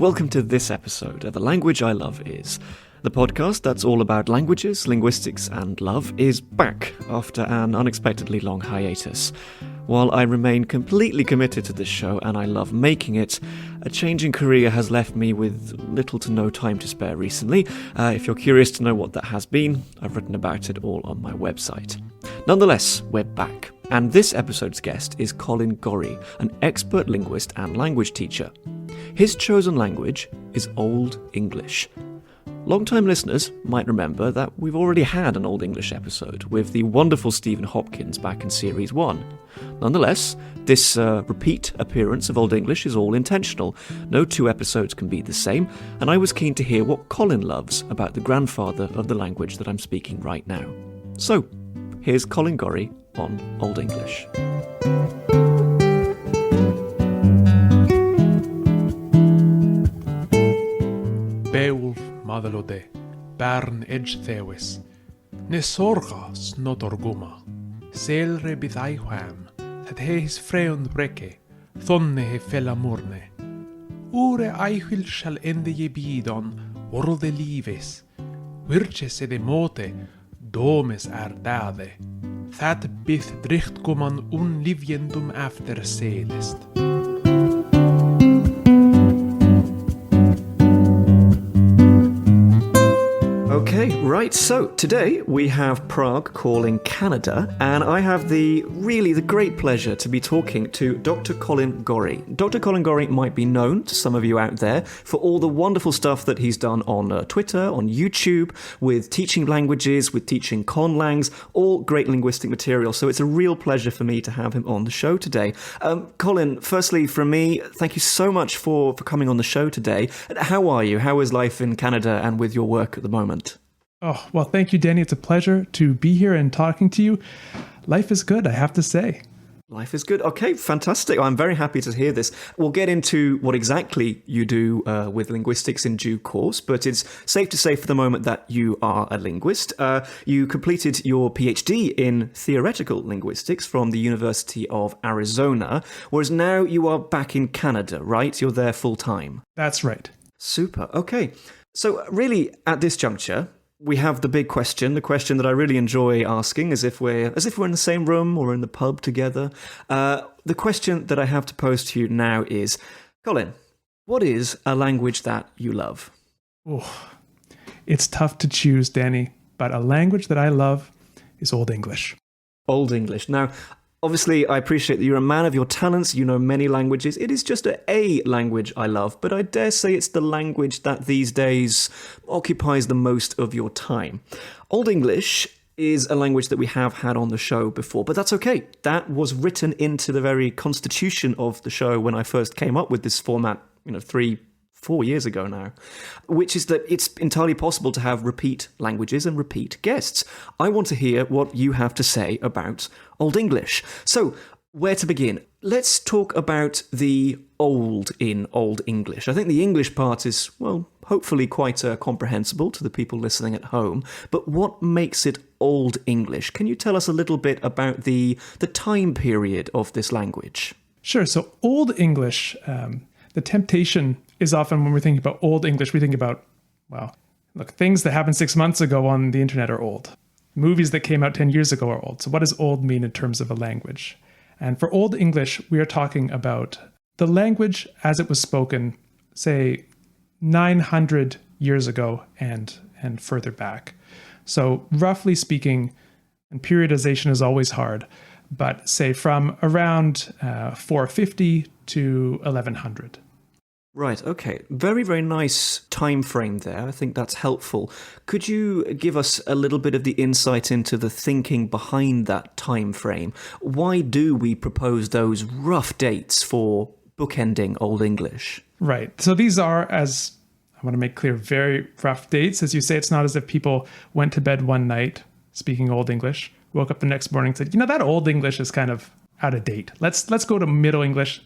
welcome to this episode of The Language I Love Is. The podcast that's all about languages, linguistics, and love is back after an unexpectedly long hiatus. While I remain completely committed to this show and I love making it, a changing career has left me with little to no time to spare recently. If you're curious to know what that has been, I've written about it all on my website. Nonetheless, we're back. And this episode's guest is Colin Gorrie, an expert linguist and language teacher. His chosen language is Old English. Long-time listeners might remember that we've already had an Old English episode with the wonderful Stephen Hopkins back in Series 1. Nonetheless, this repeat appearance of Old English is all intentional. No two episodes can be the same, and I was keen to hear what Colin loves about the grandfather of the language that I'm speaking right now. So, here's Colin Gorrie on Old English. Beowulf madalode, barn edge thewis, ne sorga snotorguma, selre bithaiwham, that heis freund breke, thonne he fellamurne. Ure aichil shall ende je bidon, orde lives, virche se de mote, domes dade, that bith drichtguman unliviendum after selest. Okay, right, so today we have Prague calling Canada, and I have the great pleasure to be talking to Dr. Colin Gorrie. Dr. Colin Gorrie might be known to some of you out there for all the wonderful stuff that he's done on Twitter, on YouTube, with teaching languages, with teaching conlangs, all great linguistic material, so it's a real pleasure for me to have him on the show today. Colin, firstly, from me, thank you so much for coming on the show today. How are you? How is life in Canada and with your work at the moment? Oh, well, thank you, Danny. It's a pleasure to be here and talking to you. Life is good, I have to say. Life is good. Okay, fantastic. I'm very happy to hear this. We'll get into what exactly you do with linguistics in due course, but it's safe to say for the moment that you are a linguist. You completed your PhD in theoretical linguistics from the University of Arizona, whereas now you are back in Canada, right? You're there full time. That's right. Super. Okay. So really, at this juncture, we have the big question, the question that I really enjoy asking, as if we're in the same room or in the pub together. The question that I have to pose to you now is, Colin, what is a language that you love? Oh, it's tough to choose, Danny, but a language that I love is Old English. Old English. Now, obviously, I appreciate that you're a man of your talents. You know many languages. It is just a language I love, but I dare say it's the language that these days occupies the most of your time. Old English is a language that we have had on the show before, but that's okay. That was written into the very constitution of the show when I first came up with this format, 4 years ago now, which is that it's entirely possible to have repeat languages and repeat guests. I want to hear what you have to say about Old English. So, where to begin? Let's talk about the old in Old English. I think the English part is, well, hopefully quite comprehensible to the people listening at home, but what makes it Old English? Can you tell us a little bit about the time period of this language? Sure. So Old English, the temptation is often when we're thinking about Old English, we think about, things that happened 6 months ago on the internet are old. Movies that came out 10 years ago are old. So what does old mean in terms of a language? And for Old English, we are talking about the language as it was spoken, say, 900 years ago and further back. So roughly speaking, and periodization is always hard, but say from around 450 to 1100. Right, okay. Very, very nice time frame there. I think that's helpful. Could you give us a little bit of the insight into the thinking behind that time frame? Why do we propose those rough dates for bookending Old English? Right. So these are, as I want to make clear, very rough dates. As you say, it's not as if people went to bed one night speaking Old English, woke up the next morning and said, that Old English is kind of out of date. Let's go to Middle English.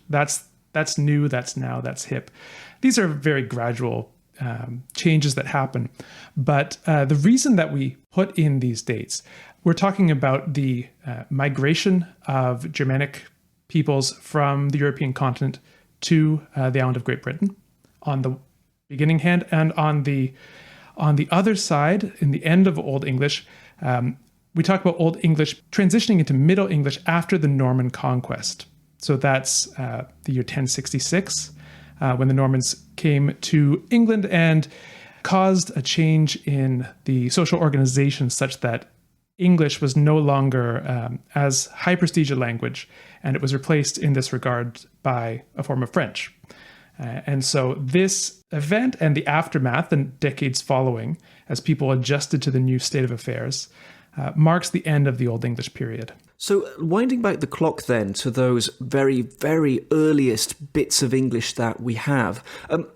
That's new, that's now, that's hip. These are very gradual changes that happen. But the reason that we put in these dates, we're talking about the migration of Germanic peoples from the European continent to the island of Great Britain on the beginning hand, and on the other side, in the end of Old English, we talk about Old English transitioning into Middle English after the Norman conquest. So that's the year 1066, when the Normans came to England and caused a change in the social organization such that English was no longer as high prestige a language, and it was replaced in this regard by a form of French. And so this event and the aftermath and decades following, as people adjusted to the new state of affairs, marks the end of the Old English period. So winding back the clock then to those very, very earliest bits of English that we have,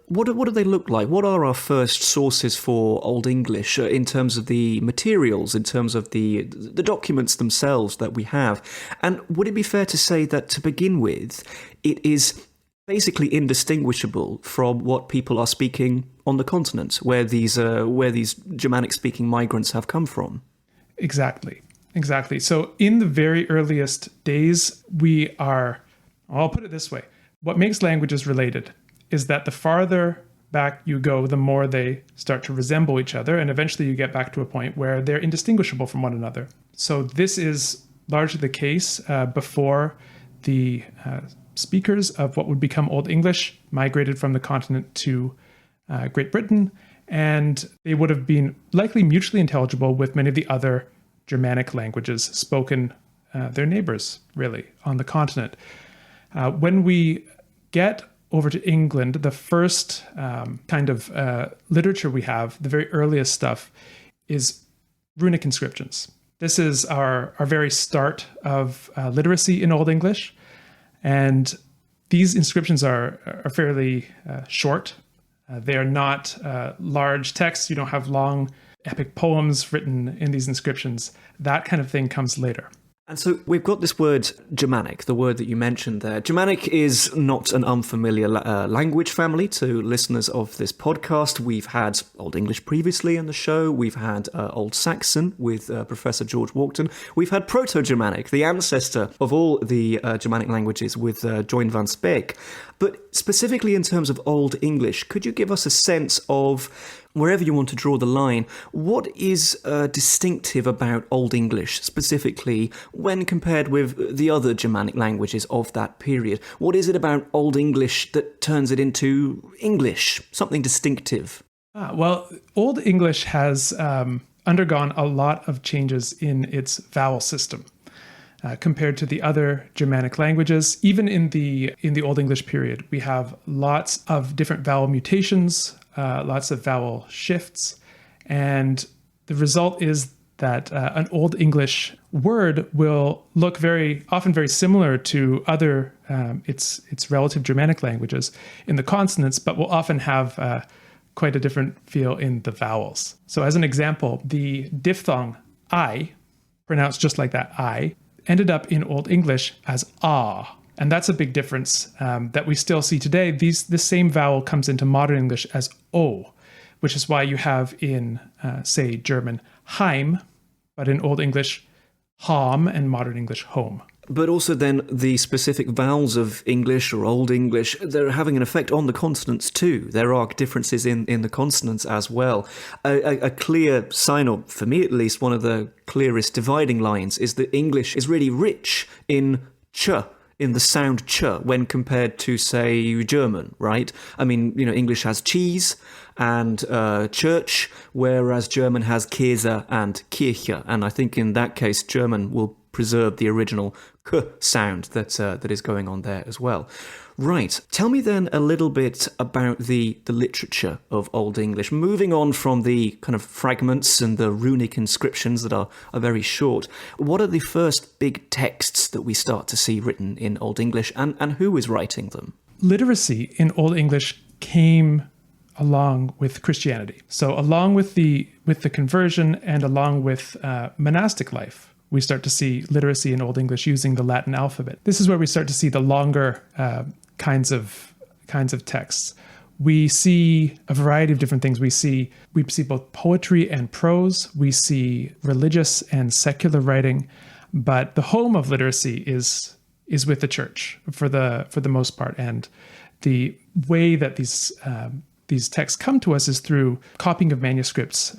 what do they look like? What are our first sources for Old English in terms of the materials, in terms of the documents themselves that we have? And would it be fair to say that to begin with, it is basically indistinguishable from what people are speaking on the continent, where these Germanic-speaking migrants have come from? Exactly. So in the very earliest days, I'll put it this way. What makes languages related is that the farther back you go, the more they start to resemble each other. And eventually you get back to a point where they're indistinguishable from one another. So this is largely the case before the speakers of what would become Old English migrated from the continent to Great Britain. And they would have been likely mutually intelligible with many of the other Germanic languages spoken, their neighbors, really, on the continent. When we get over to England, the first kind of literature we have, the very earliest stuff, is runic inscriptions. This is our very start of literacy in Old English. And these inscriptions are fairly short. They are not large texts. You don't have long epic poems written in these inscriptions. That kind of thing comes later. And so we've got this word Germanic, the word that you mentioned there. Germanic is not an unfamiliar language family to listeners of this podcast. We've had Old English previously in the show. We've had Old Saxon with Professor George Walkden. We've had Proto-Germanic, the ancestor of all the Germanic languages, with Joyn van Speek. But specifically in terms of Old English, could you give us a sense of, wherever you want to draw the line, what is distinctive about Old English, specifically when compared with the other Germanic languages of that period? What is it about Old English that turns it into English, something distinctive? Well, Old English has undergone a lot of changes in its vowel system compared to the other Germanic languages. Even in the Old English period, we have lots of different vowel mutations, lots of vowel shifts, and the result is that an Old English word will look often very similar to other its relative Germanic languages in the consonants, but will often have quite a different feel in the vowels. So as an example, the diphthong I, pronounced just like that, I, ended up in Old English as ah. And that's a big difference that we still see today. This same vowel comes into modern English as o, which is why you have in, say, German, heim, but in Old English, hom, and modern English, home. But also then the specific vowels of English or Old English, they're having an effect on the consonants too. There are differences in the consonants as well. A clear sign, or for me at least, one of the clearest dividing lines is that English is really rich in ch, in the sound ch, when compared to, say, German, right? I mean, English has cheese and church, whereas German has Käse and Kirche. And I think in that case, German will preserve the original k sound that is going on there as well. Right. Tell me then a little bit about the literature of Old English, moving on from the kind of fragments and the runic inscriptions that are very short. What are the first big texts that we start to see written in Old English, and who is writing them? Literacy in Old English came along with Christianity. So along with the conversion and along with monastic life, we start to see literacy in Old English using the Latin alphabet. This is where we start to see the longer kinds of texts. We see a variety of different things. We see both poetry and prose. We see religious and secular writing, but the home of literacy is with the church for the most part. And the way that these these texts come to us is through copying of manuscripts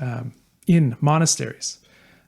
in monasteries.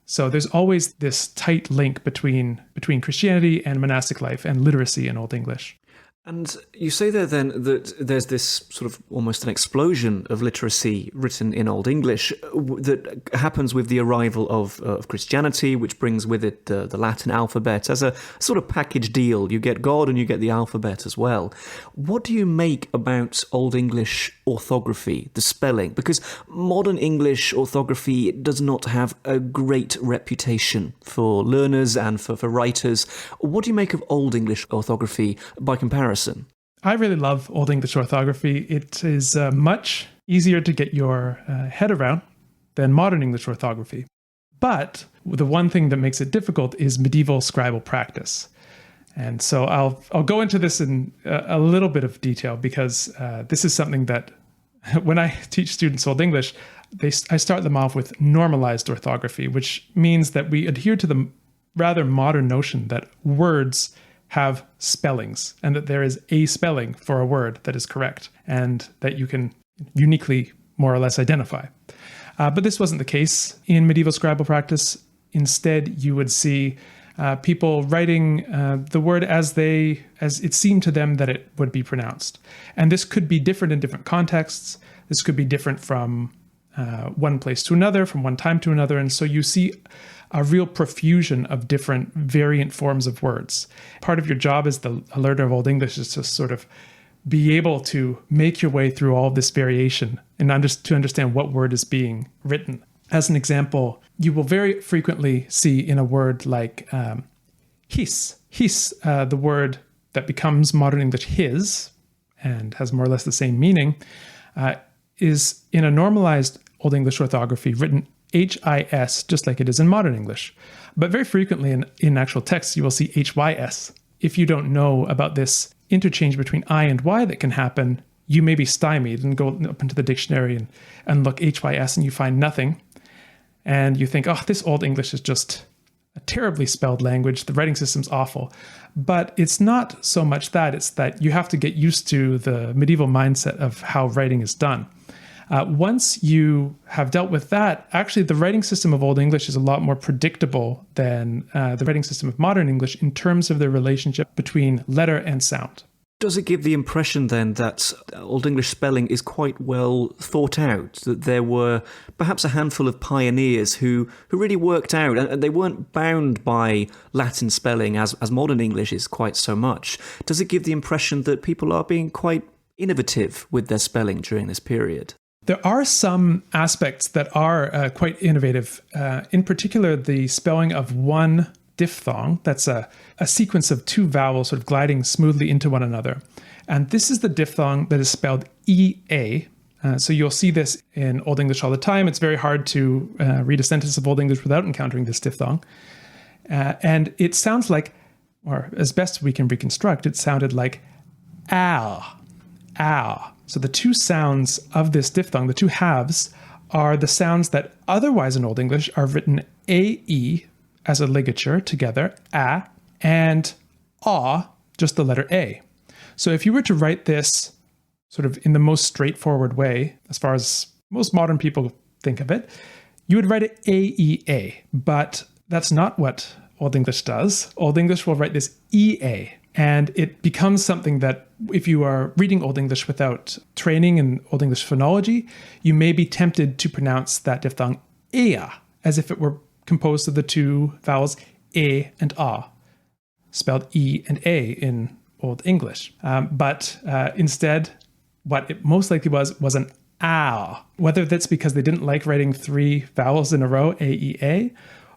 So there's always this tight link between Christianity and monastic life and literacy in Old English. And you say there then that there's this sort of almost an explosion of literacy written in Old English that happens with the arrival of Christianity, which brings with it the Latin alphabet as a sort of package deal. You get God and you get the alphabet as well. What do you make about Old English orthography, the spelling? Because modern English orthography does not have a great reputation for learners and for writers. What do you make of Old English orthography by comparison? I really love Old English orthography. It is much easier to get your head around than modern English orthography. But the one thing that makes it difficult is medieval scribal practice. And so I'll go into this in a little bit of detail because this is something that when I teach students Old English, I start them off with normalized orthography, which means that we adhere to the rather modern notion that words have spellings and that there is a spelling for a word that is correct and that you can uniquely more or less identify. But this wasn't the case in medieval scribal practice. Instead, you would see people writing the word as it seemed to them that it would be pronounced. And this could be different in different contexts. This could be different from one place to another, from one time to another. And so you see a real profusion of different variant forms of words. Part of your job as a learner of Old English is to sort of be able to make your way through all of this variation and to understand what word is being written. As an example, you will very frequently see in a word like his, the word that becomes modern English his and has more or less the same meaning, is in a normalized Old English orthography written HIS, just like it is in modern English. But very frequently in actual text, you will see HYS. If you don't know about this interchange between I and Y that can happen, you may be stymied and go up into the dictionary and look HYS and you find nothing. And you think, oh, this Old English is just a terribly spelled language. The writing system's awful. But it's not so much that, it's that you have to get used to the medieval mindset of how writing is done. Once you have dealt with that, actually the writing system of Old English is a lot more predictable than the writing system of modern English in terms of the relationship between letter and sound. Does it give the impression then that Old English spelling is quite well thought out, that there were perhaps a handful of pioneers who really worked out, and they weren't bound by Latin spelling as modern English is quite so much? Does it give the impression that people are being quite innovative with their spelling during this period? There are some aspects that are quite innovative. In particular, the spelling of one diphthong, that's a sequence of two vowels sort of gliding smoothly into one another. And this is the diphthong that is spelled EA. So you'll see this in Old English all the time. It's very hard to read a sentence of Old English without encountering this diphthong. And it sounds like, or as best we can reconstruct, it sounded like ow, ow. So the two sounds of this diphthong, the two halves, are the sounds that otherwise in Old English are written AE as a ligature together, a, and ah, just the letter A. So if you were to write this sort of in the most straightforward way, as far as most modern people think of it, you would write it AEA, but that's not what Old English does. Old English will write this EA. And it becomes something that if you are reading Old English without training in Old English phonology, you may be tempted to pronounce that diphthong ea, as if it were composed of the two vowels e and a, spelled E and A in Old English. But instead, what it most likely was an ow. Whether that's because they didn't like writing three vowels in a row, A-E-A,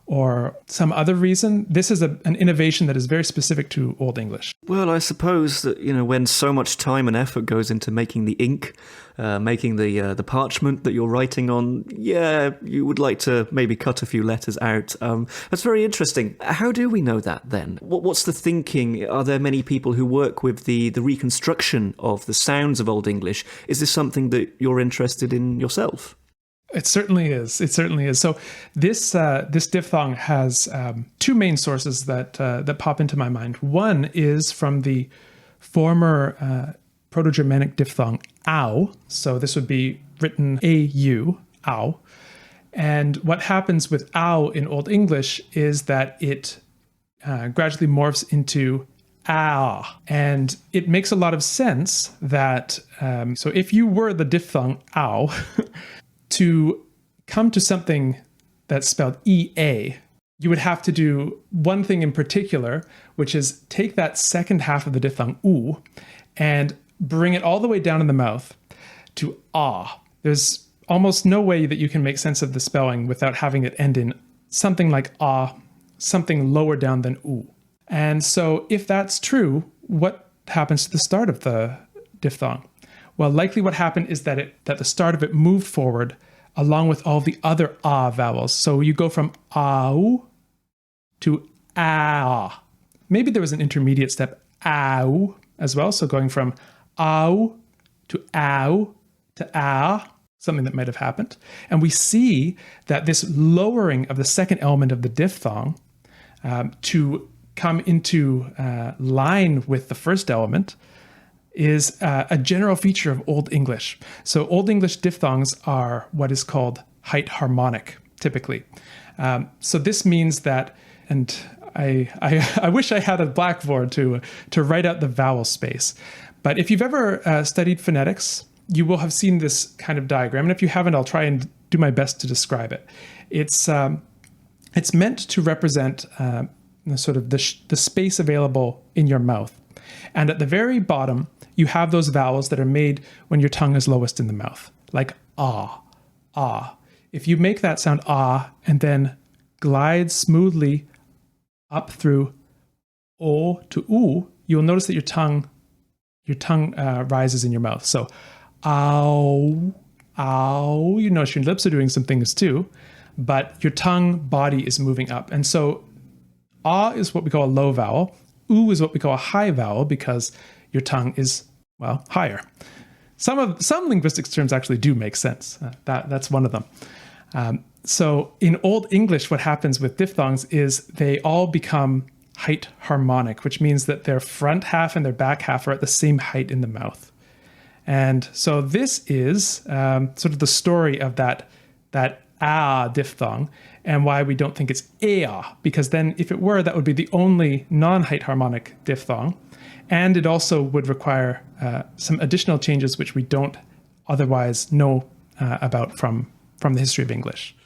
or some other reason, this is an innovation that is very specific to Old English. Well, I suppose that, when so much time and effort goes into making the ink, making the parchment that you're writing on, you would like to maybe cut a few letters out. That's very interesting. How do we know that then? What's the thinking? Are there many people who work with the reconstruction of the sounds of Old English? Is this something that you're interested in yourself? It certainly is. It certainly is. So this diphthong has two main sources that pop into my mind. One is from the former Proto-Germanic diphthong ow. So this would be written au, ow. And what happens with ow in Old English is that it gradually morphs into ah. And it makes a lot of sense that, so if you were the diphthong ow, to come to something that's spelled ea, you would have to do one thing in particular, which is take that second half of the diphthong oo and bring it all the way down in the mouth to ah. There's almost no way that you can make sense of the spelling without having it end in something like ah, something lower down than oo. And so if that's true, what happens to the start of the diphthong? Well, likely what happened is that the start of it moved forward along with all the other ah vowels. So you go from ow to ah. Maybe there was an intermediate step, ow, as well. So going from ow to ah, something that might have happened. And we see that this lowering of the second element of the diphthong to come into line with the first element is a general feature of Old English. So Old English diphthongs are what is called height harmonic, typically. So this means that, and I wish I had a blackboard to write out the vowel space. But if you've ever studied phonetics, you will have seen this kind of diagram. And if you haven't, I'll try and do my best to describe it. It's meant to represent sort of the space available in your mouth. And at the very bottom, you have those vowels that are made when your tongue is lowest in the mouth, like ah, ah. If you make that sound ah and then glide smoothly up through o to oo, you'll notice that your tongue rises in your mouth. So ow, ow. You notice your lips are doing some things too, but your tongue body is moving up. And so ah is what we call a low vowel. Oo is what we call a high vowel because your tongue is, well, higher. Some linguistics terms actually do make sense. That's one of them. So in Old English, what happens with diphthongs is they all become height harmonic, which means that their front half and their back half are at the same height in the mouth. And so this is sort of the story of that ah diphthong and why we don't think it's ea, because then if it were, that would be the only non-height harmonic diphthong. And it also would require some additional changes which we don't otherwise know about from the history of English.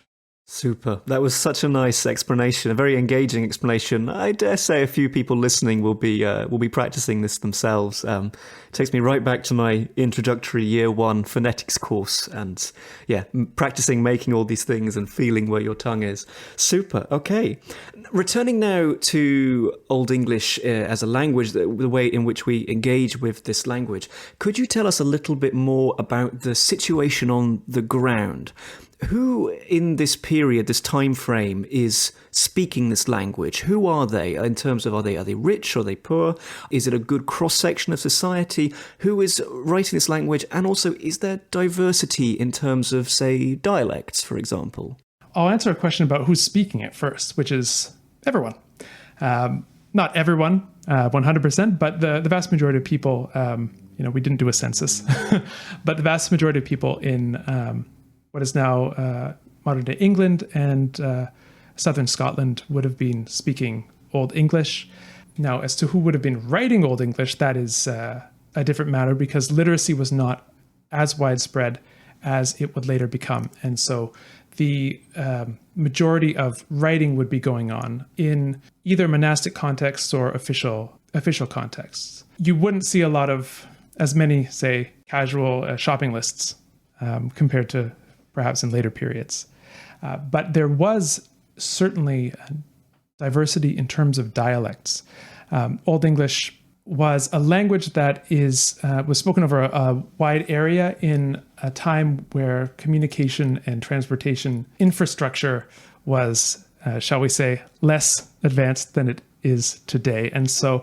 Super. That was such a nice explanation, a very engaging explanation. I dare say a few people listening will be practicing this themselves. It takes me right back to my introductory year 1 phonetics course, and practicing making all these things and feeling where your tongue is. Super. Okay. Returning now to Old English as a language, the way in which we engage with this language, could you tell us a little bit more about the situation on the ground? Who in this period, this time frame, is speaking this language? Who are they in terms of, are they rich? Are they poor? Is it a good cross-section of society? Who is writing this language? And also, is there diversity in terms of, say, dialects, for example? I'll answer a question about who's speaking it first, which is everyone. Not everyone, 100%, but the vast majority of people, we didn't do a census, but the vast majority of people in what is now modern-day England and southern Scotland would have been speaking Old English. Now, as to who would have been writing Old English, that is a different matter because literacy was not as widespread as it would later become. And so the majority of writing would be going on in either monastic contexts or official contexts. You wouldn't see a lot of, as many, say, casual shopping lists compared to perhaps in later periods. But there was certainly diversity in terms of dialects. Old English was a language that was spoken over a wide area in a time where communication and transportation infrastructure was, shall we say, less advanced than it is today. And so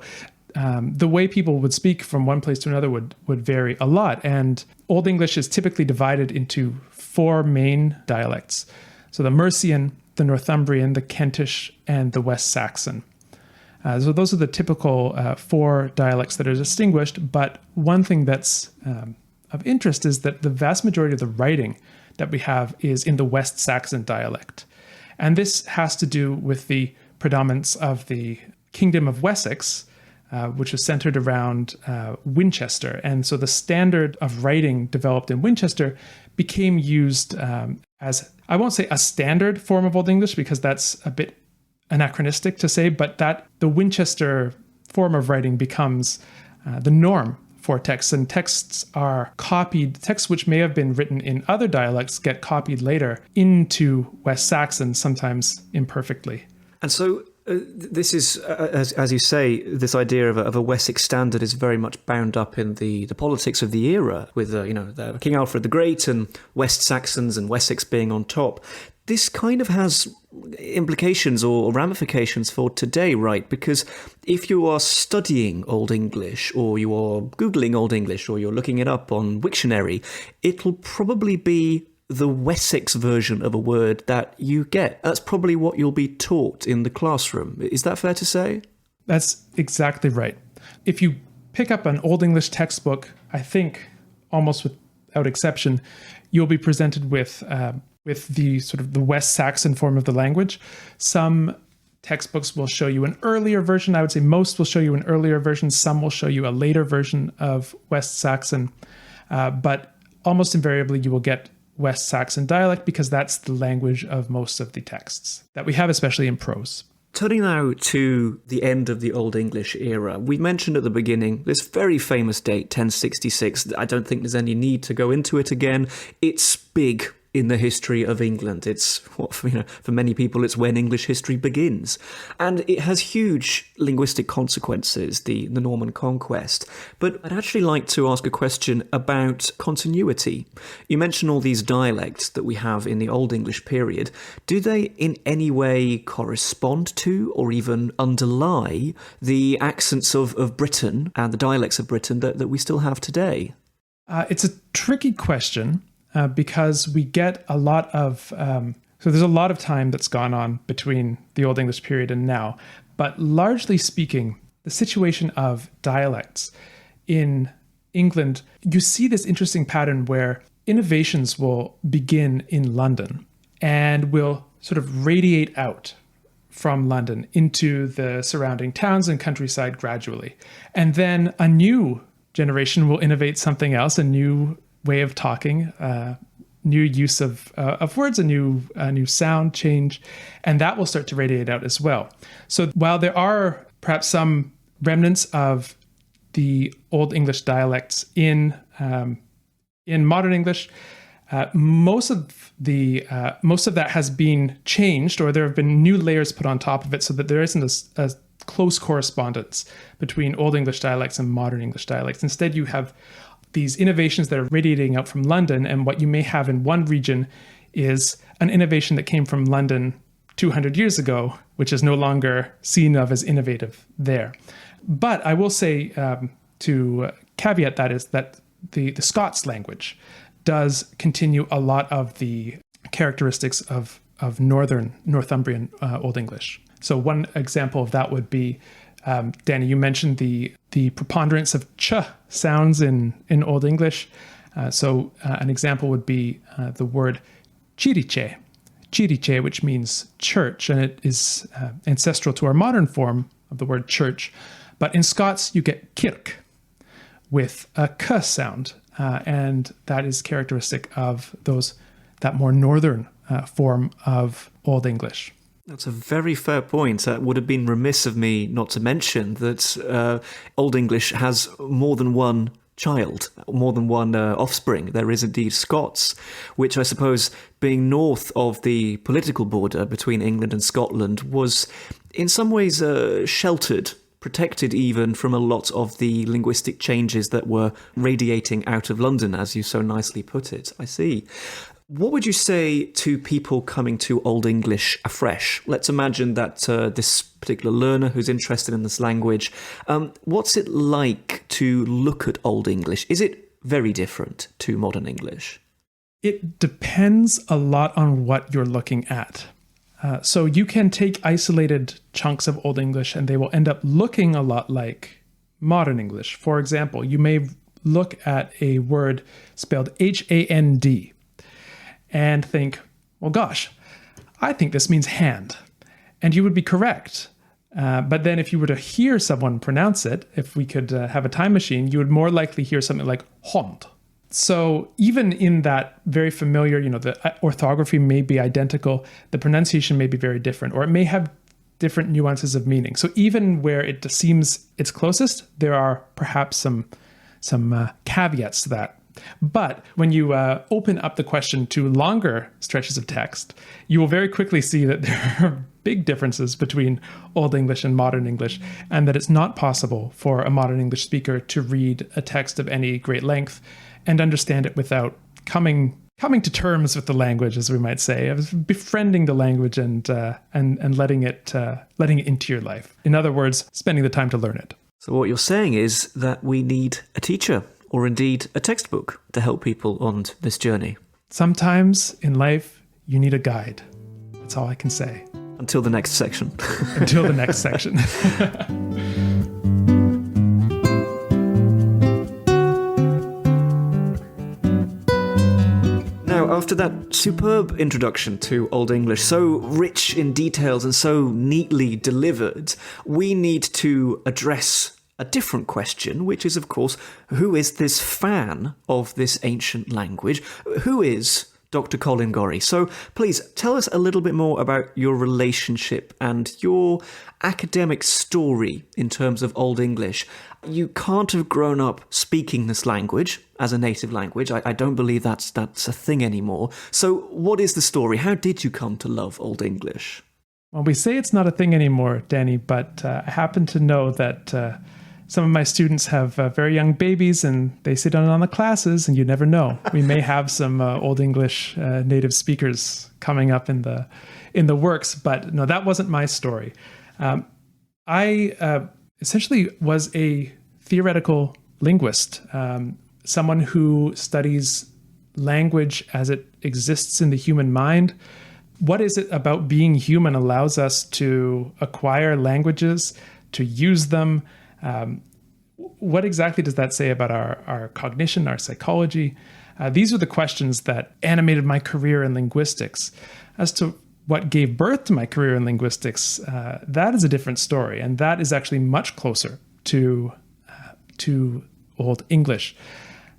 the way people would speak from one place to another would vary a lot. And Old English is typically divided into 4 main dialects. So the Mercian, the Northumbrian, the Kentish, and the West Saxon. So those are the typical 4 dialects that are distinguished. But one thing that's of interest is that the vast majority of the writing that we have is in the West Saxon dialect. And this has to do with the predominance of the Kingdom of Wessex, which was centered around Winchester. And so the standard of writing developed in Winchester became used as, I won't say a standard form of Old English, because that's a bit anachronistic to say, but that the Winchester form of writing becomes the norm for texts, and texts are copied. Texts which may have been written in other dialects get copied later into West Saxon, sometimes imperfectly. And so this is, as you say, this idea of a Wessex standard is very much bound up in the politics of the era, with the King Alfred the Great and West Saxons and Wessex being on top. This kind of has implications or ramifications for today, right? Because if you are studying Old English, or you are Googling Old English, or you're looking it up on Wiktionary, it'll probably be the Wessex version of a word that you get. That's probably what you'll be taught in the classroom. Is that fair to say? That's exactly right. If you pick up an Old English textbook, I think almost without exception, you'll be presented with the sort of the West Saxon form of the language. Some textbooks will show you an earlier version. I would say most will show you an earlier version. Some will show you a later version of West Saxon. But almost invariably, you will get West Saxon dialect, because that's the language of most of the texts that we have, especially in prose. Turning now to the end of the Old English era, we mentioned at the beginning this very famous date, 1066. I don't think there's any need to go into it again. It's big in the history of England. It's for many people, it's when English history begins. And it has huge linguistic consequences, the Norman conquest. But I'd actually like to ask a question about continuity. You mentioned all these dialects that we have in the Old English period. Do they in any way correspond to or even underlie the accents of Britain and the dialects of Britain that we still have today? It's a tricky question. Because we get a lot of, so there's a lot of time that's gone on between the Old English period and now. But largely speaking, the situation of dialects in England, you see this interesting pattern where innovations will begin in London and will sort of radiate out from London into the surrounding towns and countryside gradually. And then a new generation will innovate something else, a new way of talking, new use of words, a new sound change, and that will start to radiate out as well. So while there are perhaps some remnants of the Old English dialects in modern English, most of that has been changed, or there have been new layers put on top of it, so that there isn't a close correspondence between Old English dialects and modern English dialects. Instead, you have these innovations that are radiating out from London, and what you may have in one region is an innovation that came from London 200 years ago, which is no longer seen of as innovative there. But I will say, to caveat that, is that the Scots language does continue a lot of the characteristics of Northumbrian Old English. So one example of that would be, Danny, you mentioned the preponderance of ch sounds in Old English. So an example would be the word chiriche, which means church, and it is ancestral to our modern form of the word church. But in Scots, you get kirk with a k sound, and that is characteristic of that more northern form of Old English. That's a very fair point. It would have been remiss of me not to mention that Old English has more than one child, more than one offspring. There is indeed Scots, which I suppose, being north of the political border between England and Scotland, was in some ways sheltered, protected even from a lot of the linguistic changes that were radiating out of London, as you so nicely put it. I see. What would you say to people coming to Old English afresh? Let's imagine that this particular learner who's interested in this language, what's it like to look at Old English? Is it very different to modern English? It depends a lot on what you're looking at. So you can take isolated chunks of Old English and they will end up looking a lot like modern English. For example, you may look at a word spelled H-A-N-D and think, well, gosh, I think this means hand. And you would be correct. But then if you were to hear someone pronounce it, if we could have a time machine, you would more likely hear something like hond. So even in that very familiar, the orthography may be identical, the pronunciation may be very different, or it may have different nuances of meaning. So even where it seems it's closest, there are perhaps some caveats to that. But when you open up the question to longer stretches of text, you will very quickly see that there are big differences between Old English and modern English, and that it's not possible for a modern English speaker to read a text of any great length and understand it without coming to terms with the language, as we might say, of befriending the language and letting it into your life. In other words, spending the time to learn it. So what you're saying is that we need a teacher, or indeed a textbook, to help people on this journey. Sometimes in life, you need a guide. That's all I can say. Until the next section. Until the next section. Now, after that superb introduction to Old English, so rich in details and so neatly delivered, we need to address a different question, which is, of course, who is this fan of this ancient language? Who is Dr. Colin Gorrie? So please tell us a little bit more about your relationship and your academic story in terms of Old English. You can't have grown up speaking this language as a native language. I don't believe that's a thing anymore. So what is the story? How did you come to love Old English? Well, we say it's not a thing anymore, Danny, but I happen to know that some of my students have very young babies and they sit on the classes, and you never know. We may have some Old English native speakers coming up in the works, but no, that wasn't my story. I essentially was a theoretical linguist, someone who studies language as it exists in the human mind. What is it about being human allows us to acquire languages, to use them? What exactly does that say about our cognition, our psychology? These are the questions that animated my career in linguistics. As to what gave birth to my career in linguistics, that is a different story, and that is actually much closer to Old English.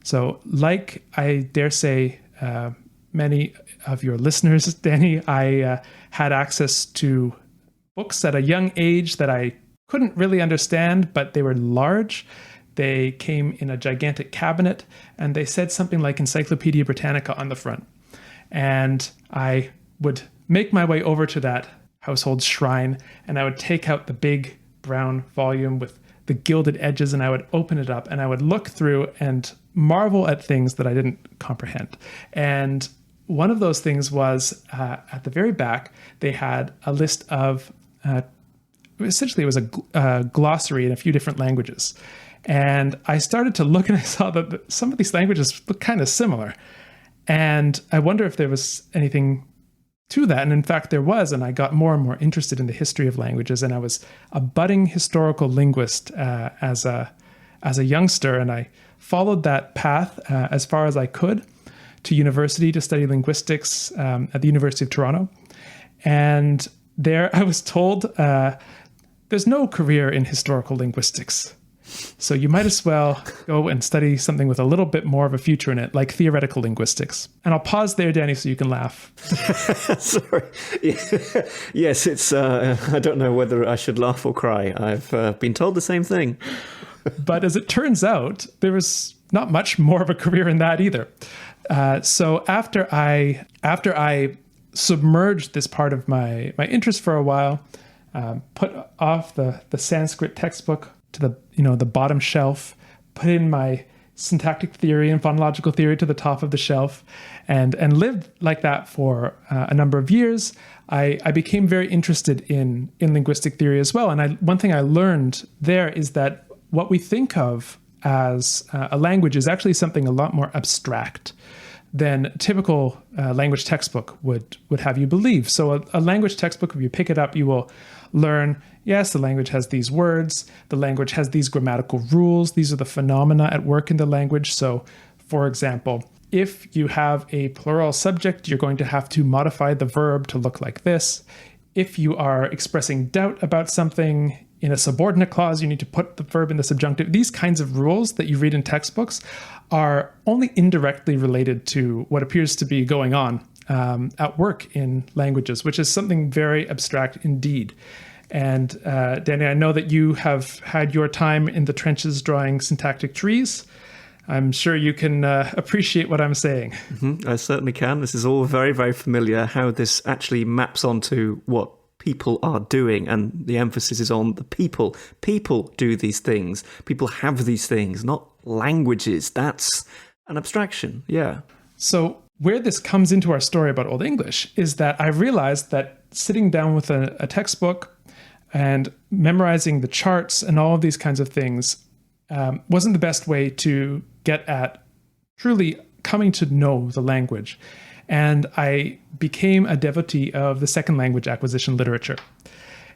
So, like I dare say many of your listeners, Danny, I had access to books at a young age that I couldn't really understand, but they were large. They came in a gigantic cabinet, and they said something like Encyclopedia Britannica on the front. And I would make my way over to that household shrine, and I would take out the big brown volume with the gilded edges, and I would open it up, and I would look through and marvel at things that I didn't comprehend. And one of those things was at the very back, they had a list of essentially it was a glossary in a few different languages. And I started to look, and I saw that some of these languages look kind of similar. And I wonder if there was anything to that. And in fact, there was. And I got more and more interested in the history of languages. And I was a budding historical linguist as a youngster. And I followed that path as far as I could to university to study linguistics at the University of Toronto. And there I was told there's no career in historical linguistics. So you might as well go and study something with a little bit more of a future in it, like theoretical linguistics. And I'll pause there, Danny, so you can laugh. Sorry. Yes, it's. I don't know whether I should laugh or cry. I've been told the same thing. But as it turns out, there was not much more of a career in that either. So after I submerged this part of my interest for a while, put off the Sanskrit textbook to the bottom shelf, put in my syntactic theory and phonological theory to the top of the shelf, and lived like that for a number of years. I became very interested in linguistic theory as well. And one thing I learned there is that what we think of as a language is actually something a lot more abstract. than a typical language textbook would have you believe. So a language textbook, if you pick it up, you will learn, yes, the language has these words, the language has these grammatical rules, these are the phenomena at work in the language. So, for example, if you have a plural subject, you're going to have to modify the verb to look like this. If you are expressing doubt about something in a subordinate clause, you need to put the verb in the subjunctive. These kinds of rules that you read in textbooks are only indirectly related to what appears to be going on at work in languages, which is something very abstract indeed. And Danny, I know that you have had your time in the trenches drawing syntactic trees. I'm sure you can appreciate what I'm saying. Mm-hmm. I certainly can. This is all very, very familiar, how this actually maps onto what people are doing, and the emphasis is on the people. People do these things. People have these things, not languages. That's an abstraction, yeah. So where this comes into our story about Old English is that I realized that sitting down with a textbook and memorizing the charts and all of these kinds of things wasn't the best way to get at truly coming to know the language. And I became a devotee of the second language acquisition literature.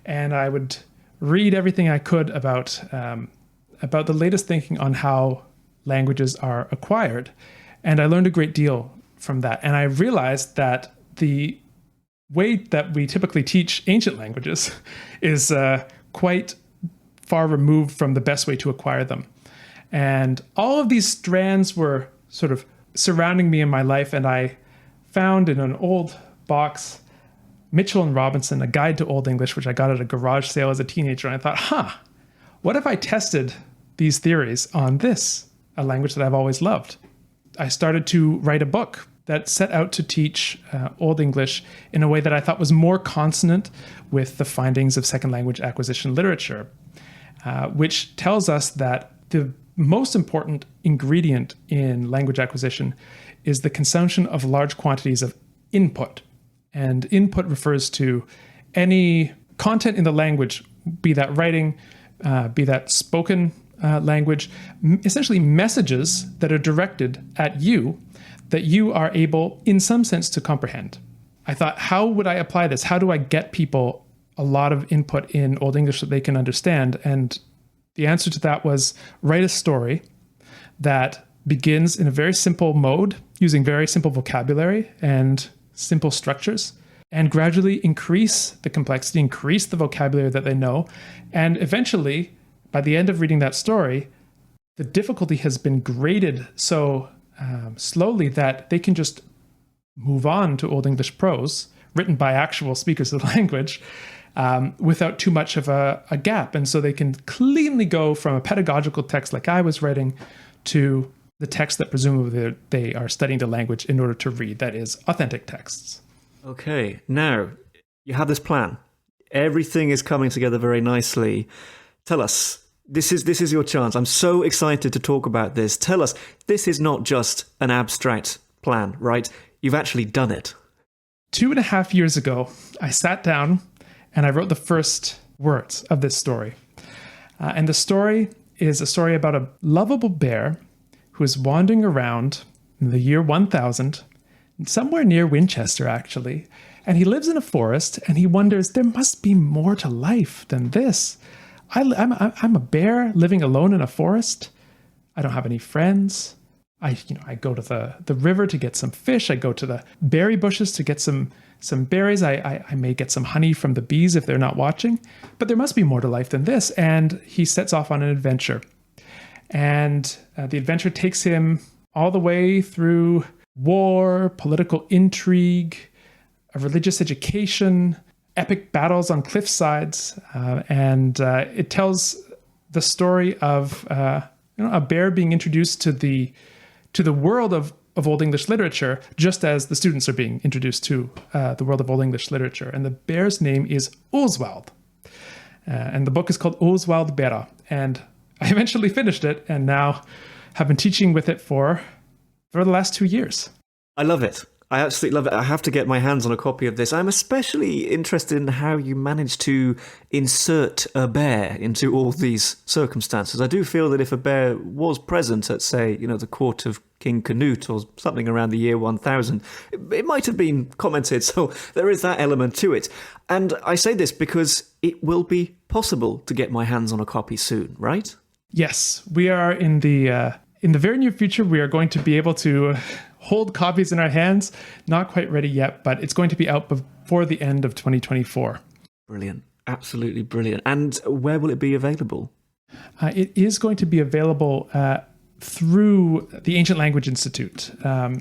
And I would read everything I could about the latest thinking on how languages are acquired. And I learned a great deal from that. And I realized that the way that we typically teach ancient languages is quite far removed from the best way to acquire them. And all of these strands were sort of surrounding me in my life, and I found in an old box Mitchell and Robinson, A Guide to Old English, which I got at a garage sale as a teenager, and I thought, what if I tested these theories on this, a language that I've always loved? I started to write a book that set out to teach Old English in a way that I thought was more consonant with the findings of second language acquisition literature, which tells us that the most important ingredient in language acquisition is the consumption of large quantities of input. And input refers to any content in the language, be that writing, be that spoken language, essentially messages that are directed at you that you are able, in some sense, to comprehend. I thought, how would I apply this? How do I get people a lot of input in Old English that they can understand? And the answer to that was write a story that begins in a very simple mode, using very simple vocabulary and simple structures, and gradually increase the complexity, increase the vocabulary that they know. And eventually, by the end of reading that story, the difficulty has been graded so slowly that they can just move on to Old English prose, written by actual speakers of the language, without too much of a gap. And so they can cleanly go from a pedagogical text like I was writing to the text that presumably they are studying the language in order to read, that is, authentic texts. Okay, now you have this plan. Everything is coming together very nicely. Tell us, this is your chance. I'm so excited to talk about this. Tell us, this is not just an abstract plan, right? You've actually done it. 2.5 years ago, I sat down and I wrote the first words of this story. And the story is a story about a lovable bear who is wandering around in the year 1000, somewhere near Winchester, actually. And he lives in a forest, and he wonders, there must be more to life than this. I'm a bear living alone in a forest. I don't have any friends. I go to the river to get some fish. I go to the berry bushes to get some berries. I may get some honey from the bees if they're not watching. But there must be more to life than this. And he sets off on an adventure. And the adventure takes him all the way through war, political intrigue, a religious education, epic battles on cliff sides. And it tells the story of a bear being introduced to the world of Old English literature, just as the students are being introduced to the world of Old English literature. And the bear's name is Oswald. And the book is called Oswald Bera. And I eventually finished it and now have been teaching with it for the last 2 years. I love it. I absolutely love it. I have to get my hands on a copy of this. I'm especially interested in how you managed to insert a bear into all these circumstances. I do feel that if a bear was present at, say, the court of King Canute or something around the year 1000, it might have been commented. So there is that element to it. And I say this because it will be possible to get my hands on a copy soon, right? Yes, we are in the very near future. We are going to be able to hold copies in our hands. Not quite ready yet, but it's going to be out before the end of 2024. Brilliant. Absolutely brilliant. And where will it be available? It is going to be available through the Ancient Language Institute.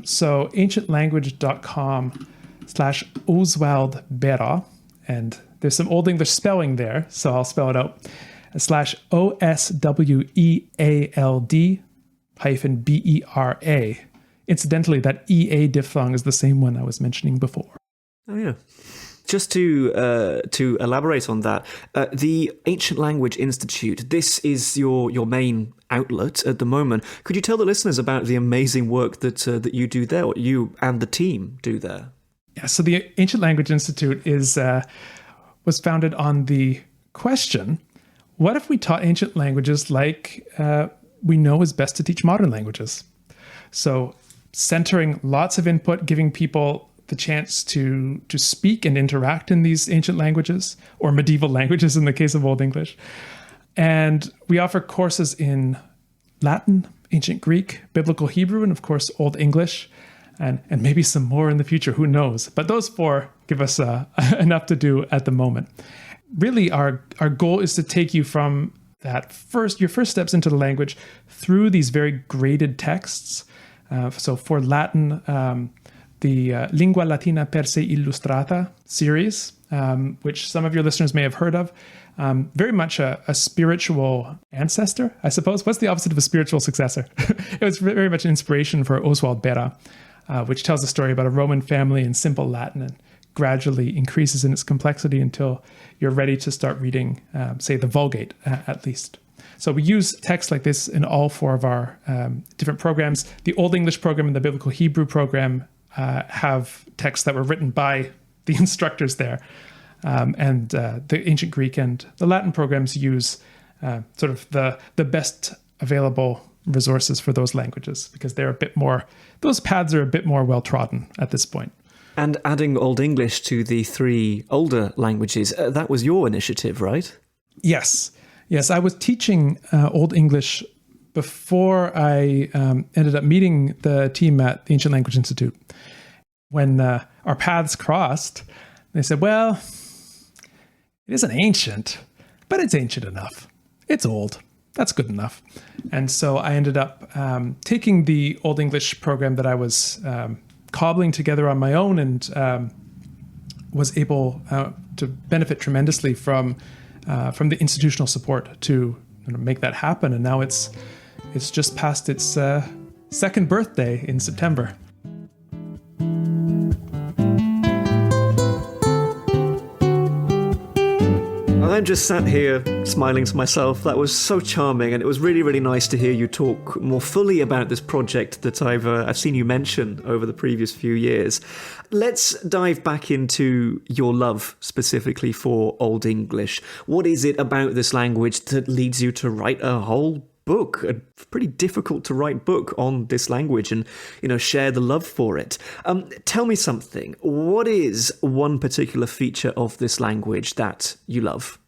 So ancientlanguage.com/Oswald Bera. And there's some Old English spelling there, so I'll spell it out. /OSWEALD-BERA. Incidentally, that EA diphthong is the same one I was mentioning before. Oh, yeah. Just to elaborate on that, the Ancient Language Institute, this is your main outlet at the moment. Could you tell the listeners about the amazing work that you do there, what you and the team do there? Yeah, so the Ancient Language Institute was founded on the question, what if we taught ancient languages like we know is best to teach modern languages? So centering lots of input, giving people the chance to speak and interact in these ancient languages, or medieval languages in the case of Old English. And we offer courses in Latin, Ancient Greek, Biblical Hebrew, and of course, Old English, and maybe some more in the future, who knows? But those four give us enough to do at the moment. Really, our goal is to take you from your first steps into the language through these very graded texts. So for Latin, the Lingua Latina per se illustrata series, which some of your listeners may have heard of, very much a spiritual ancestor, I suppose. What's the opposite of a spiritual successor? It was very much an inspiration for Oswald Bera, which tells a story about a Roman family in simple Latin and gradually increases in its complexity until you're ready to start reading, say, the Vulgate, at least. So we use texts like this in all four of our different programs. The Old English program and the Biblical Hebrew program have texts that were written by the instructors there. And the Ancient Greek and the Latin programs use sort of the best available resources for those languages, because those paths are a bit more well-trodden at this point. And adding Old English to the three older languages, that was your initiative, right? Yes, I was teaching Old English before I ended up meeting the team at the Ancient Language Institute. When our paths crossed, they said, well, it isn't ancient, but it's ancient enough. It's old. That's good enough. And so I ended up taking the Old English program that I was cobbling together on my own, and was able to benefit tremendously from the institutional support to make that happen. And now it's just past its second birthday in September. I'm just sat here smiling to myself. That was so charming, and it was really, really nice to hear you talk more fully about this project that I've seen you mention over the previous few years. Let's dive back into your love specifically for Old English. What is it about this language that leads you to write a whole book, a pretty difficult to write book on this language, and share the love for it? Tell me something. What is one particular feature of this language that you love?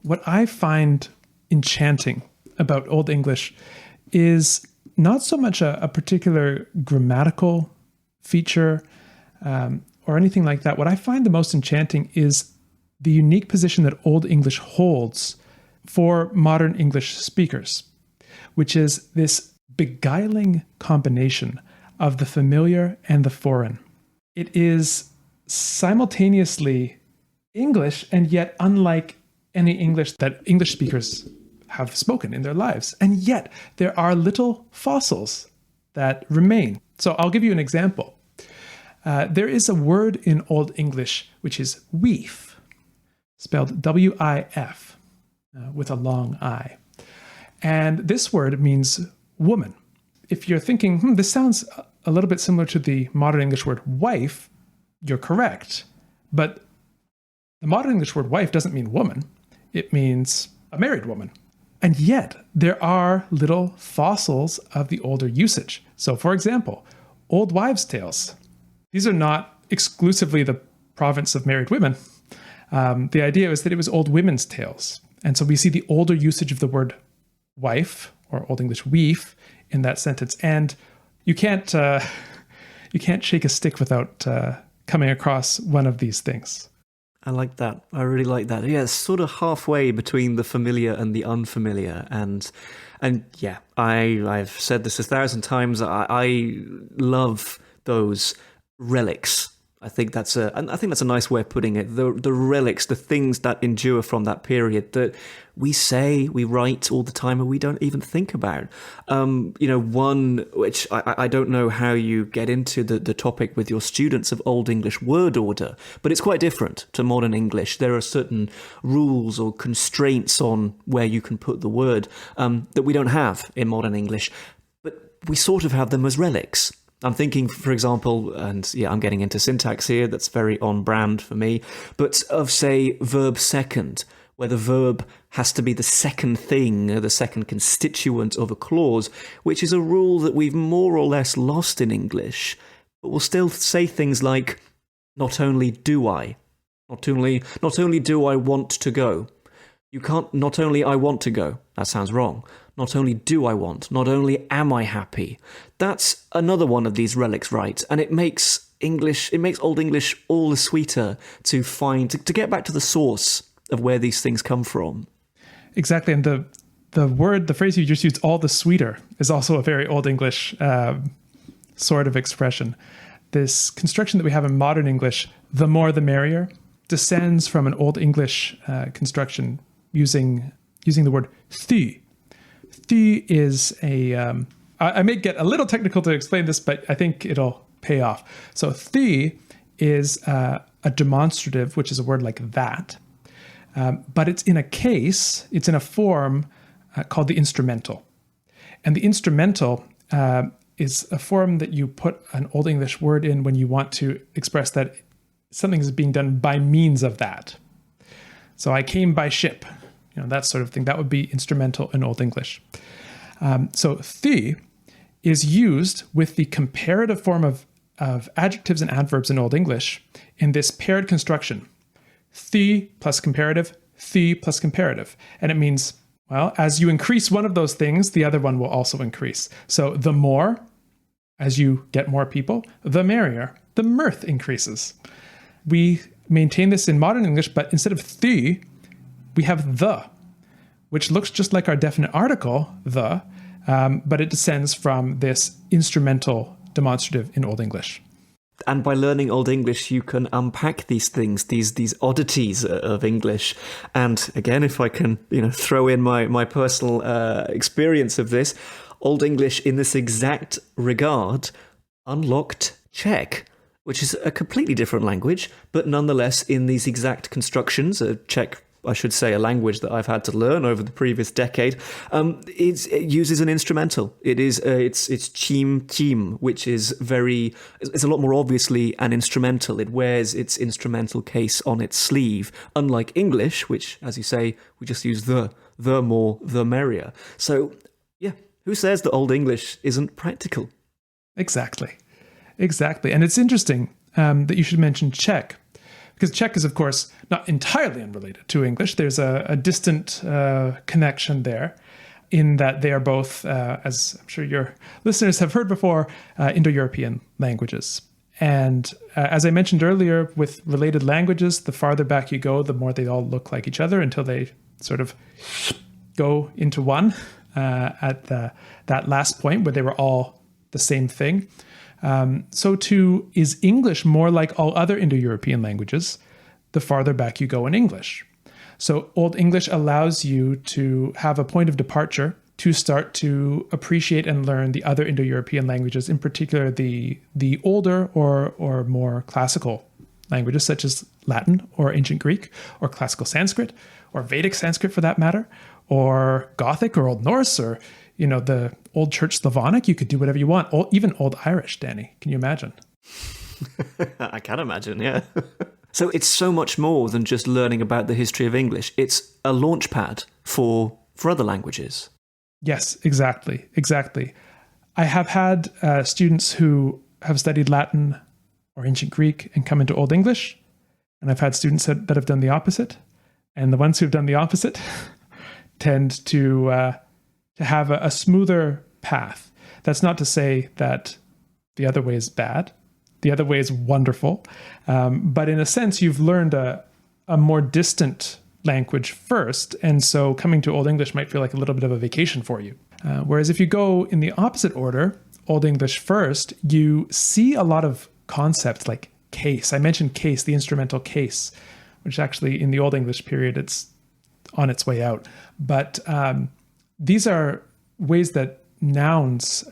What I find enchanting about Old English is not so much a particular grammatical feature or anything like that. What I find the most enchanting is the unique position that Old English holds for modern English speakers, which is this beguiling combination of the familiar and the foreign. It is simultaneously English and yet unlike any English that English speakers have spoken in their lives. And yet there are little fossils that remain. So I'll give you an example. There is a word in Old English which is weef, spelled W-I-F, with a long I. And this word means woman. If you're thinking, this sounds a little bit similar to the modern English word wife, you're correct. But the modern English word wife doesn't mean woman. It means a married woman. And yet, there are little fossils of the older usage. So, for example, old wives' tales. These are not exclusively the province of married women. The idea was that it was old women's tales. And so we see the older usage of the word wife, or Old English weef, in that sentence. And you can't shake a stick without coming across one of these things. I like that. I really like that. Yeah, it's sort of halfway between the familiar and the unfamiliar. And yeah, I've said this 1,000 times. I love those relics. I think that's a nice way of putting it. The relics, the things that endure from that period that we say, we write all the time, and we don't even think about. One which I don't know how you get into the topic with your students of Old English word order, but it's quite different to modern English. There are certain rules or constraints on where you can put the word that we don't have in modern English, but we sort of have them as relics. I'm thinking, for example, and yeah, I'm getting into syntax here, that's very on brand for me, but of, say, verb second, where the verb has to be the second thing, the second constituent of a clause, which is a rule that we've more or less lost in English, but we'll still say things like, not only do I, not only do I want to go. You can't, not only I want to go, that sounds wrong. Not only do I want, not only am I happy. That's another one of these relics, right? And it makes Old English all the sweeter to find, to get back to the source of where these things come from. Exactly. And the phrase you just used, all the sweeter, is also a very Old English sort of expression. This construction that we have in modern English, the more the merrier, descends from an Old English construction using the word thu. Thu is I may get a little technical to explain this, but I think it'll pay off. So thu is a demonstrative, which is a word like that, but it's in a form called the instrumental. And the instrumental is a form that you put an Old English word in when you want to express that something is being done by means of that. So I came by ship, that sort of thing. That would be instrumental in Old English. So thu is used with the comparative form of adjectives and adverbs in Old English in this paired construction. Thu plus comparative, thu plus comparative. And it means, well, as you increase one of those things, the other one will also increase. So the more, as you get more people, the merrier, the mirth increases. We maintain this in modern English, but instead of thu, we have the, which looks just like our definite article, the, but it descends from this instrumental demonstrative in Old English. And by learning Old English, you can unpack these things, these oddities of English. And again, if I can, throw in my personal experience of this, Old English in this exact regard unlocked Czech, which is a completely different language, but nonetheless in these exact constructions, Czech, I should say, a language that I've had to learn over the previous decade, it uses an instrumental. It's tím, which is it's a lot more obviously an instrumental. It wears its instrumental case on its sleeve, unlike English, which, as you say, we just use the more, the merrier. So, yeah, who says that Old English isn't practical? Exactly. And it's interesting that you should mention Czech, because Czech is, of course, not entirely unrelated to English. There's a distant connection there in that they are both, as I'm sure your listeners have heard before, Indo-European languages. And as I mentioned earlier, with related languages, the farther back you go, the more they all look like each other until they sort of go into one at that last point where they were all the same thing. So too is English more like all other Indo-European languages the farther back you go in English. So Old English allows you to have a point of departure to start to appreciate and learn the other Indo-European languages, in particular the older or more classical languages such as Latin or ancient Greek or classical Sanskrit or Vedic Sanskrit for that matter, or Gothic or Old Norse or the Old Church Slavonic, you could do whatever you want. Even Old Irish, Danny. Can you imagine? I can imagine, yeah. So it's so much more than just learning about the history of English. It's a launch pad for other languages. Yes, exactly. I have had students who have studied Latin or ancient Greek and come into Old English. And I've had students that have done the opposite. And the ones who've done the opposite tend to have a smoother path. That's not to say that the other way is bad. The other way is wonderful. But in a sense, you've learned a more distant language first. And so coming to Old English might feel like a little bit of a vacation for you. Whereas if you go in the opposite order, Old English first, you see a lot of concepts like case. I mentioned case, the instrumental case, which actually in the Old English period, it's on its way out. But these are ways that nouns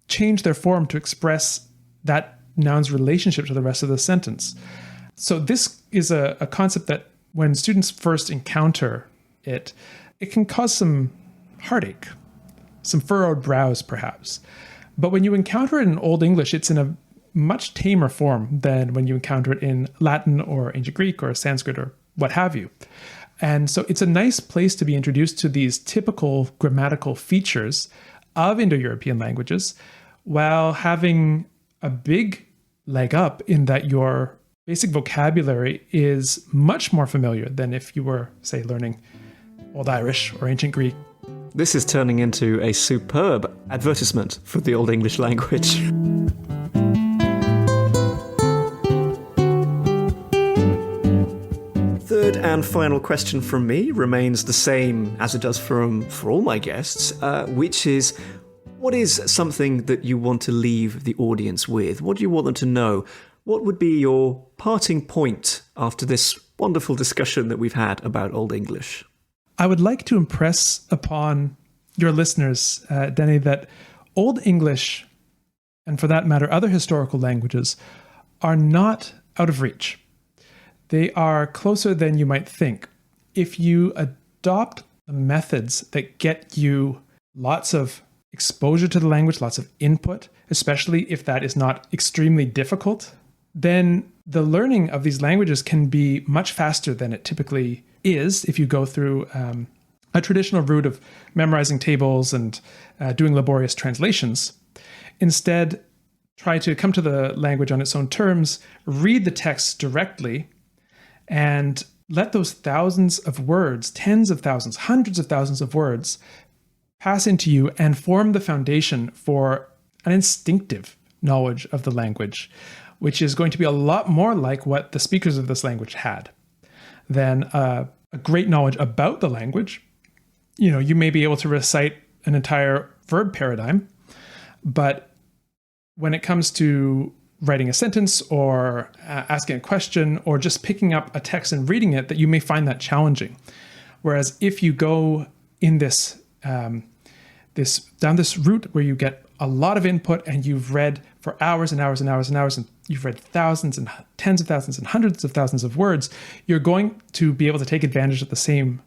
change their form to express that noun's relationship to the rest of the sentence. So this is a concept that when students first encounter it, it can cause some heartache, some furrowed brows perhaps. But when you encounter it in Old English, it's in a much tamer form than when you encounter it in Latin or ancient Greek or Sanskrit or what have you. And so it's a nice place to be introduced to these typical grammatical features of Indo-European languages while having a big leg up in that your basic vocabulary is much more familiar than if you were, say, learning Old Irish or ancient Greek. This is turning into a superb advertisement for the Old English language. Third and final question from me remains the same as it does for all my guests, which is, what is something that you want to leave the audience with? What do you want them to know? What would be your parting point after this wonderful discussion that we've had about Old English? I would like to impress upon your listeners, Denny, that Old English, and for that matter, other historical languages, are not out of reach. They are closer than you might think. If you adopt the methods that get you lots of exposure to the language, lots of input, especially if that is not extremely difficult, then the learning of these languages can be much faster than it typically is if you go through a traditional route of memorizing tables and doing laborious translations. Instead, try to come to the language on its own terms, read the text directly, and let those thousands of words, tens of thousands, hundreds of thousands of words pass into you and form the foundation for an instinctive knowledge of the language, which is going to be a lot more like what the speakers of this language had than a great knowledge about the language. You may be able to recite an entire verb paradigm, but when it comes to writing a sentence or asking a question or just picking up a text and reading it, that you may find that challenging. Whereas if you go in down this route where you get a lot of input and you've read for hours and hours and hours and hours, and you've read thousands and tens of thousands and hundreds of thousands of words, you're going to be able to take advantage of the same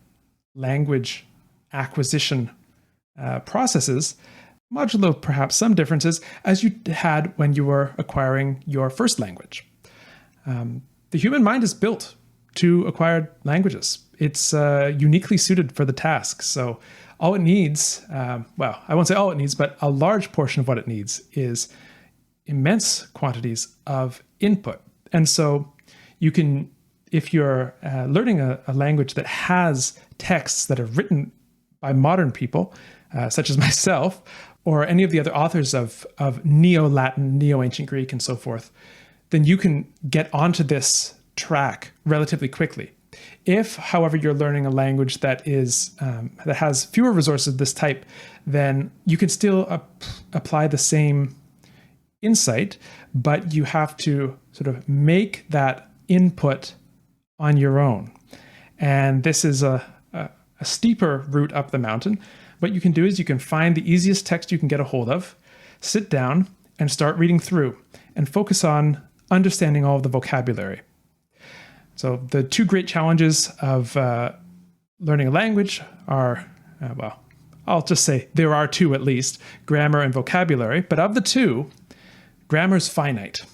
language acquisition processes, modulo perhaps some differences, as you had when you were acquiring your first language. The human mind is built to acquire languages. It's uniquely suited for the task. So all it needs, well, I won't say all it needs, but a large portion of what it needs is immense quantities of input. And so you can, if you're learning a language that has texts that are written by modern people, such as myself, or any of the other authors of Neo-Latin, Neo-Ancient Greek, and so forth, then you can get onto this track relatively quickly. If, however, you're learning a language that is that has fewer resources of this type, then you can still apply the same insight, but you have to sort of make that input on your own. And this is a steeper route up the mountain. What you can do is you can find the easiest text you can get a hold of, sit down and start reading through and focus on understanding all of the vocabulary. So the two great challenges of learning a language are, well, I'll just say there are two at least, grammar and vocabulary. But of the two, grammar's finite.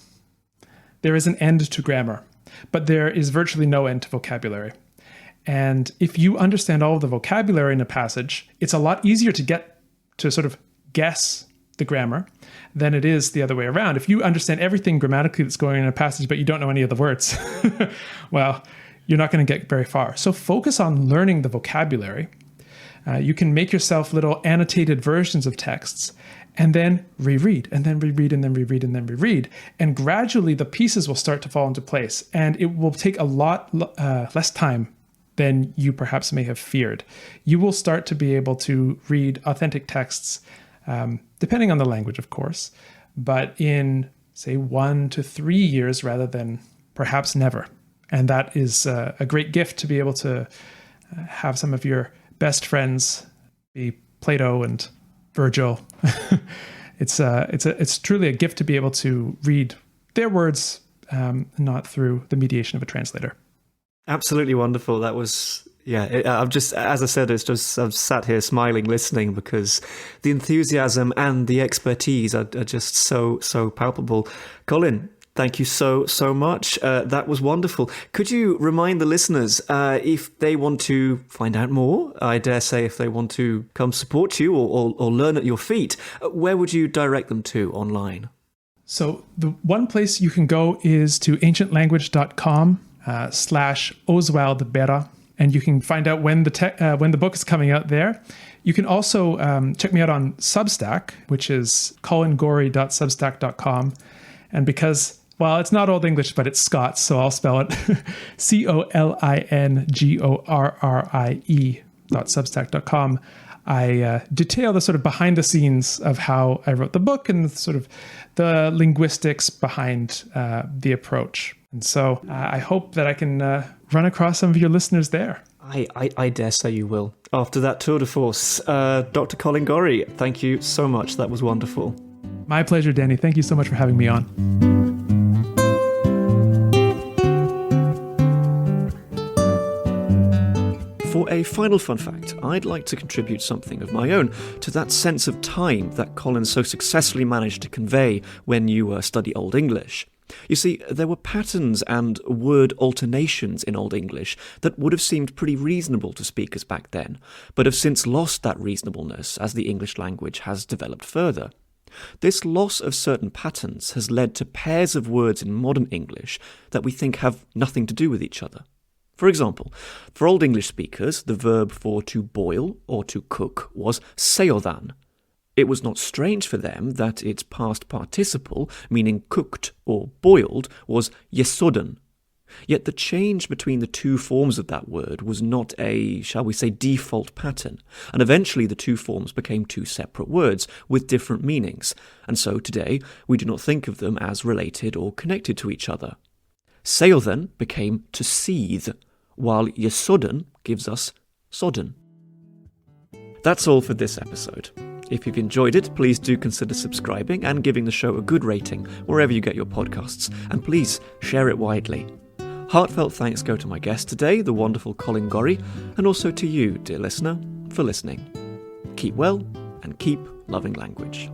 There is an end to grammar, but there is virtually no end to vocabulary. And if you understand all of the vocabulary in a passage, it's a lot easier to get to sort of guess the grammar than it is the other way around. If you understand everything grammatically that's going on in a passage, but you don't know any of the words, well, you're not going to get very far. So focus on learning the vocabulary. You can make yourself little annotated versions of texts and then reread, and then reread, and then reread, and then reread. And gradually the pieces will start to fall into place. And it will take a lot less time than you perhaps may have feared. You will start to be able to read authentic texts, depending on the language, of course, but in, say, 1 to 3 years rather than perhaps never. And that is a great gift to be able to have some of your best friends be Plato and Virgil. It's truly a gift to be able to read their words, not through the mediation of a translator. Absolutely wonderful. That was, I'm just, as I said, I've sat here smiling, listening, because the enthusiasm and the expertise are just so palpable. Colin, thank you so much. That was wonderful. Could you remind the listeners, if they want to find out more, I dare say if they want to come support you or learn at your feet, where would you direct them to online? So the one place you can go is to ancientlanguage.com/Oswald Bera, and you can find out when the book is coming out there. You can also check me out on Substack, which is colingorrie.substack.com. And because, well, it's not Old English, but it's Scots, so I'll spell it COLINGORRIE.substack.com. I detail the sort of behind the scenes of how I wrote the book and sort of the linguistics behind the approach. And so I hope that I can run across some of your listeners there. I dare say you will. After that tour de force, Dr. Colin Gorrie, thank you so much. That was wonderful. My pleasure, Danny. Thank you so much for having me on. For a final fun fact, I'd like to contribute something of my own to that sense of time that Colin so successfully managed to convey when you study Old English. You see, there were patterns and word alternations in Old English that would have seemed pretty reasonable to speakers back then, but have since lost that reasonableness as the English language has developed further. This loss of certain patterns has led to pairs of words in modern English that we think have nothing to do with each other. For example, for Old English speakers, the verb for to boil or to cook was seoddan. It was not strange for them that its past participle, meaning cooked or boiled, was yesoddan. Yet the change between the two forms of that word was not a, shall we say, default pattern, and eventually the two forms became two separate words with different meanings, and so today we do not think of them as related or connected to each other. Seoddan became to seethe, while yesoddan gives us sodden. That's all for this episode. If you've enjoyed it, please do consider subscribing and giving the show a good rating wherever you get your podcasts, and please share it widely. Heartfelt thanks go to my guest today, the wonderful Colin Gorrie, and also to you, dear listener, for listening. Keep well and keep loving language.